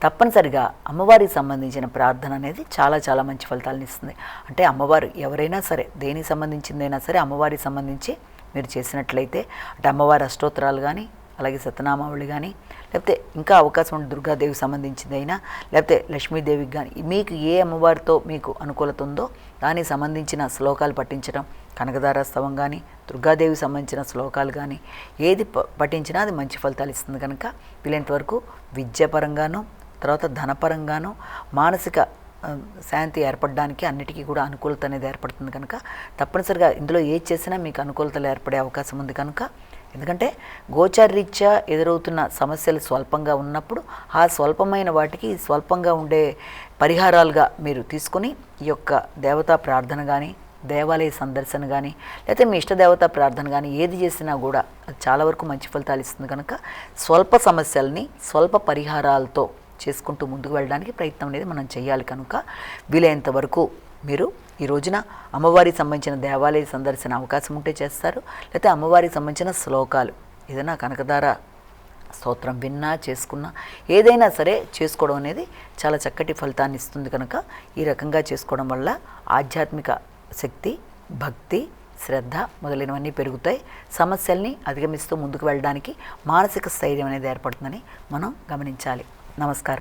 తప్పనిసరిగా అమ్మవారికి సంబంధించిన ప్రార్థన అనేది చాలా చాలా మంచి ఫలితాలను ఇస్తుంది. అంటే అమ్మవారు ఎవరైనా సరే, దేనికి సంబంధించిందైనా సరే అమ్మవారికి సంబంధించి మీరు చేసినట్లయితే, అంటే అమ్మవారి అష్టోత్తరాలు కానీ, అలాగే సతనామావళి కానీ, లేకపోతే ఇంకా అవకాశం ఉంటే దుర్గాదేవికి సంబంధించిందైనా, లేకపోతే లక్ష్మీదేవికి కానీ, మీకు ఏ అమ్మవారితో మీకు అనుకూలత ఉందో దానికి సంబంధించిన శ్లోకాలు పఠించడం, కనకదార స్తవం కానీ, దుర్గాదేవికి సంబంధించిన శ్లోకాలు కానీ, ఏది పఠించినా అది మంచి ఫలితాలు ఇస్తుంది. కనుక వీలైనంతవరకు విద్యాపరంగాను, తర్వాత ధనపరంగాను, మానసిక శాంతి ఏర్పడడానికి అన్నిటికీ కూడా అనుకూలత అనేది ఏర్పడుతుంది. కనుక తప్పనిసరిగా ఇందులో ఏది చేసినా మీకు అనుకూలతలు ఏర్పడే అవకాశం ఉంది. కనుక ఎందుకంటే గోచారరీత్యా ఎదురవుతున్న సమస్యలు స్వల్పంగా ఉన్నప్పుడు ఆ స్వల్పమైన వాటికి స్వల్పంగా ఉండే పరిహారాలుగా మీరు తీసుకొని ఈ యొక్క దేవతా ప్రార్థన కానీ, దేవాలయ సందర్శన కానీ, లేకపోతే మీ ఇష్టదేవతా ప్రార్థన కానీ ఏది చేసినా కూడా అది చాలా వరకు మంచి ఫలితాలు ఇస్తుంది. కనుక స్వల్ప సమస్యల్ని స్వల్ప పరిహారాలతో చేసుకుంటూ ముందుకు వెళ్ళడానికి ప్రయత్నం అనేది మనం చేయాలి. కనుక వీలైనంత వరకు మీరు ఈ రోజున అమ్మవారికి సంబంధించిన దేవాలయ సందర్శన అవకాశం ఉంటే చేస్తారు, లేకపోతే అమ్మవారికి సంబంధించిన శ్లోకాలు ఏదైనా కనకదార స్తోత్రం విన్నా చేసుకున్నా ఏదైనా సరే చేసుకోవడం అనేది చాలా చక్కటి ఫలితాన్ని ఇస్తుంది. కనుక ఈ రకంగా చేసుకోవడం వల్ల ఆధ్యాత్మిక శక్తి, భక్తి, శ్రద్ధ మొదలైనవన్నీ పెరుగుతాయి. సమస్యల్ని అధిగమిస్తూ ముందుకు వెళ్ళడానికి మానసిక స్థైర్యం అనేది ఏర్పడుతుందని మనం గమనించాలి. నమస్కారం.